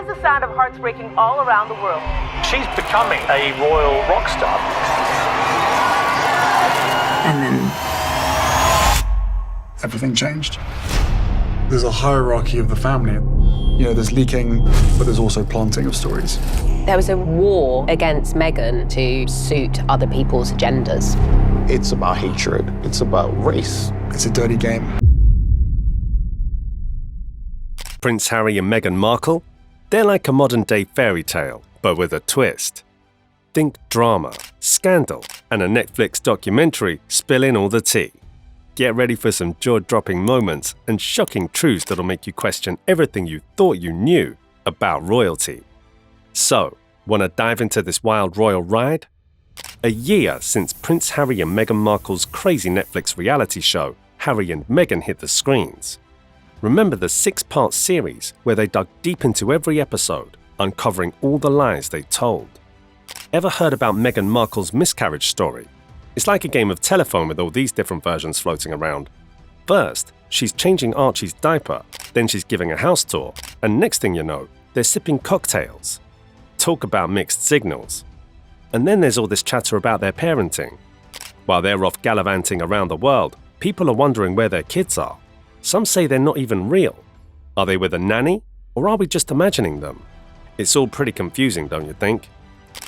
the sound of hearts breaking all around the world. She's becoming a royal rock star. And then everything changed. There's a hierarchy of the family. You know, there's leaking, but there's also planting of stories. There was a war against Meghan to suit other people's agendas. It's about hatred. It's about race. It's a dirty game. Prince Harry and Meghan Markle? They're like a modern-day fairy tale, but with a twist. Think drama, scandal, and a Netflix documentary spilling all the tea. Get ready for some jaw-dropping moments and shocking truths that'll make you question everything you thought you knew about royalty. So, want to dive into this wild royal ride? A year since Prince Harry and Meghan Markle's crazy Netflix reality show, Harry and Meghan, hit the screens. Remember the 6-part series where they dug deep into every episode, uncovering all the lies they told? Ever heard about Meghan Markle's miscarriage story? It's like a game of telephone with all these different versions floating around. First, she's changing Archie's diaper, then she's giving a house tour, and next thing you know, they're sipping cocktails. Talk about mixed signals. And then there's all this chatter about their parenting. While they're off gallivanting around the world, people are wondering where their kids are. Some say they're not even real. Are they with a nanny, or are we just imagining them? It's all pretty confusing, don't you think?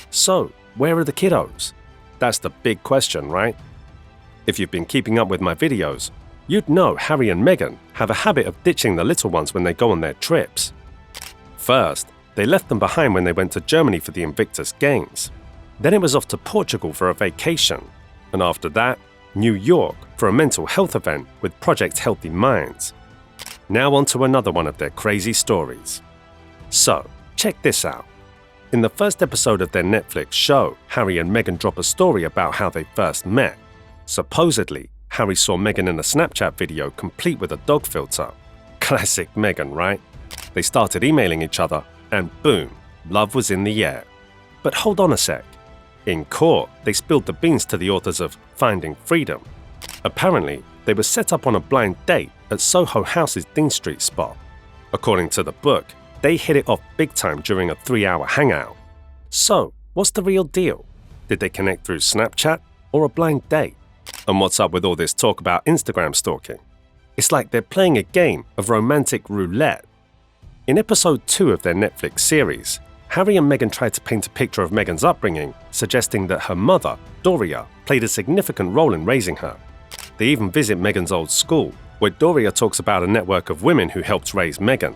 So, where are the kiddos? That's the big question, right? If you've been keeping up with my videos, you'd know Harry and Meghan have a habit of ditching the little ones when they go on their trips. First, they left them behind when they went to Germany for the Invictus Games. Then it was off to Portugal for a vacation. And after that, New York for a mental health event with Project Healthy Minds. Now on to another one of their crazy stories. So, check this out. In the first episode of their Netflix show, Harry and Meghan drop a story about how they first met. Supposedly, Harry saw Meghan in a Snapchat video complete with a dog filter. Classic Meghan, right? They started emailing each other, and boom, love was in the air. But hold on a sec. In court, they spilled the beans to the authors of Finding Freedom. Apparently, they were set up on a blind date at Soho House's Dean Street spot. According to the book, they hit it off big time during a 3-hour hangout. So, what's the real deal? Did they connect through Snapchat or a blind date? And what's up with all this talk about Instagram stalking? It's like they're playing a game of romantic roulette. In episode 2 of their Netflix series, Harry and Meghan tried to paint a picture of Meghan's upbringing, suggesting that her mother, Doria, played a significant role in raising her. They even visit Meghan's old school, where Doria talks about a network of women who helped raise Meghan.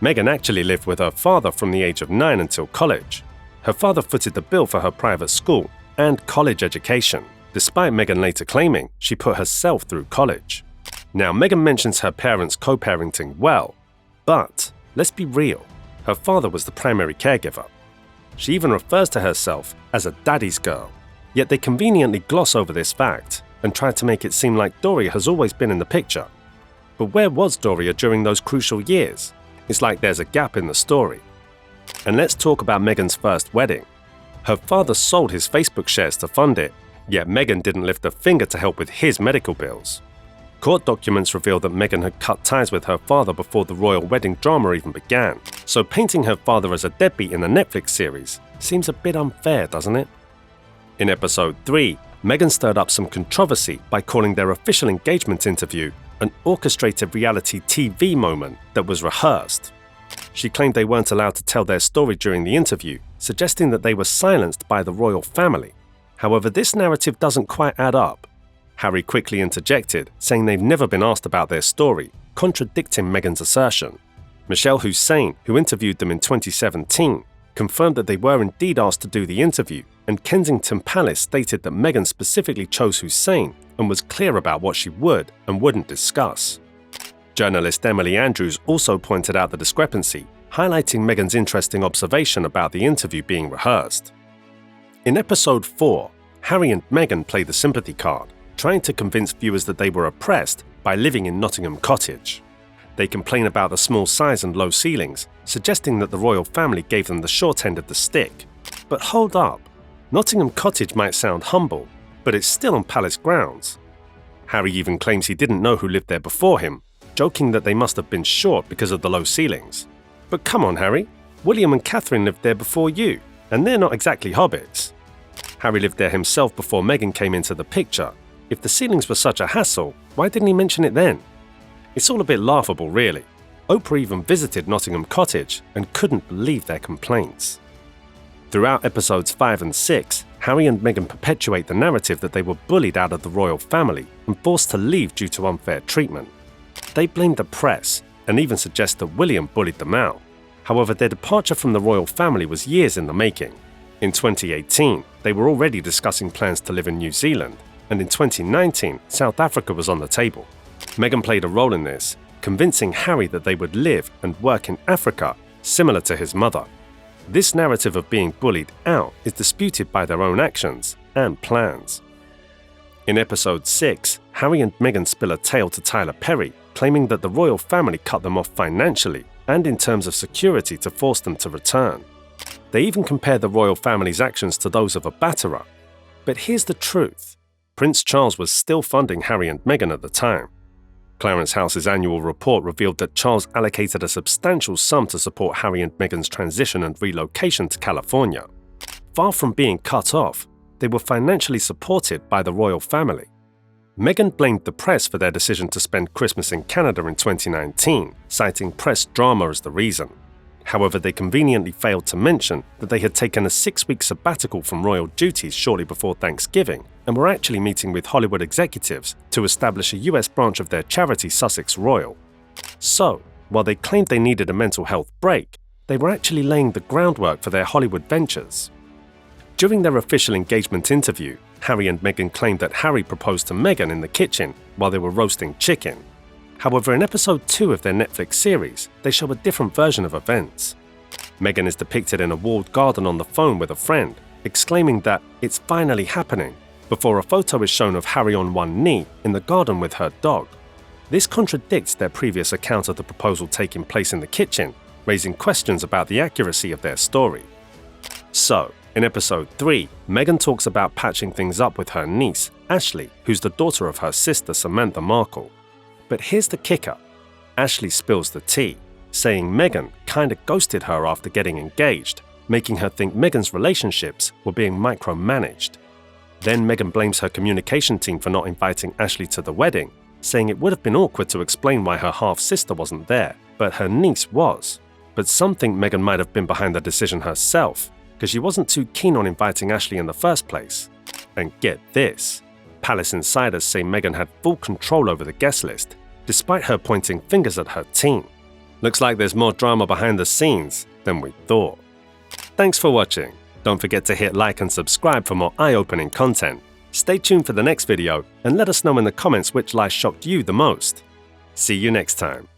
Meghan actually lived with her father from the age of 9 until college. Her father footed the bill for her private school and college education, despite Meghan later claiming she put herself through college. Now, Meghan mentions her parents co-parenting well, but let's be real. Her father was the primary caregiver. She even refers to herself as a daddy's girl. Yet they conveniently gloss over this fact and try to make it seem like Doria has always been in the picture. But where was Doria during those crucial years? It's like there's a gap in the story. And let's talk about Meghan's first wedding. Her father sold his Facebook shares to fund it, yet Meghan didn't lift a finger to help with his medical bills. Court documents reveal that Meghan had cut ties with her father before the royal wedding drama even began, so painting her father as a deadbeat in the Netflix series seems a bit unfair, doesn't it? In episode 3, Meghan stirred up some controversy by calling their official engagement interview an orchestrated reality TV moment that was rehearsed. She claimed they weren't allowed to tell their story during the interview, suggesting that they were silenced by the royal family. However, this narrative doesn't quite add up. Harry quickly interjected, saying they've never been asked about their story, contradicting Meghan's assertion. Michelle Hussein, who interviewed them in 2017, confirmed that they were indeed asked to do the interview, and Kensington Palace stated that Meghan specifically chose Hussein and was clear about what she would and wouldn't discuss. Journalist Emily Andrews also pointed out the discrepancy, highlighting Meghan's interesting observation about the interview being rehearsed. In episode 4, Harry and Meghan play the sympathy card, trying to convince viewers that they were oppressed by living in Nottingham Cottage. They complain about the small size and low ceilings, suggesting that the royal family gave them the short end of the stick. But hold up, Nottingham Cottage might sound humble, but it's still on palace grounds. Harry even claims he didn't know who lived there before him, joking that they must have been short because of the low ceilings. But come on, Harry, William and Catherine lived there before you, and they're not exactly hobbits. Harry lived there himself before Meghan came into the picture. If the ceilings were such a hassle, why didn't he mention it then? It's all a bit laughable, really. Oprah even visited Nottingham Cottage and couldn't believe their complaints. Throughout episodes 5 and 6, Harry and Meghan perpetuate the narrative that they were bullied out of the royal family and forced to leave due to unfair treatment. They blame the press and even suggest that William bullied them out. However, their departure from the royal family was years in the making. In 2018, they were already discussing plans to live in New Zealand, and in 2019, South Africa was on the table. Meghan played a role in this, convincing Harry that they would live and work in Africa, similar to his mother. This narrative of being bullied out is disputed by their own actions and plans. In episode 6, Harry and Meghan spill a tale to Tyler Perry, claiming that the royal family cut them off financially and in terms of security to force them to return. They even compare the royal family's actions to those of a batterer. But here's the truth. Prince Charles was still funding Harry and Meghan at the time. Clarence House's annual report revealed that Charles allocated a substantial sum to support Harry and Meghan's transition and relocation to California. Far from being cut off, they were financially supported by the royal family. Meghan blamed the press for their decision to spend Christmas in Canada in 2019, citing press drama as the reason. However, they conveniently failed to mention that they had taken a 6-week sabbatical from royal duties shortly before Thanksgiving and were actually meeting with Hollywood executives to establish a US branch of their charity Sussex Royal. So, while they claimed they needed a mental health break, they were actually laying the groundwork for their Hollywood ventures. During their official engagement interview, Harry and Meghan claimed that Harry proposed to Meghan in the kitchen while they were roasting chicken. However, in episode 2 of their Netflix series, they show a different version of events. Meghan is depicted in a walled garden on the phone with a friend, exclaiming that it's finally happening, before a photo is shown of Harry on one knee in the garden with her dog. This contradicts their previous account of the proposal taking place in the kitchen, raising questions about the accuracy of their story. So, in episode 3, Meghan talks about patching things up with her niece, Ashley, who's the daughter of her sister Samantha Markle. But here's the kicker. Ashley spills the tea, saying Meghan kinda ghosted her after getting engaged, making her think Meghan's relationships were being micromanaged. Then Meghan blames her communication team for not inviting Ashley to the wedding, saying it would have been awkward to explain why her half-sister wasn't there, but her niece was. But some think Meghan might have been behind the decision herself, because she wasn't too keen on inviting Ashley in the first place. And get this. Palace insiders say Meghan had full control over the guest list, despite her pointing fingers at her team. Looks like there's more drama behind the scenes than we thought. Thanks for watching. Don't forget to hit like and subscribe for more eye-opening content. Stay tuned for the next video and let us know in the comments which lie shocked you the most. See you next time.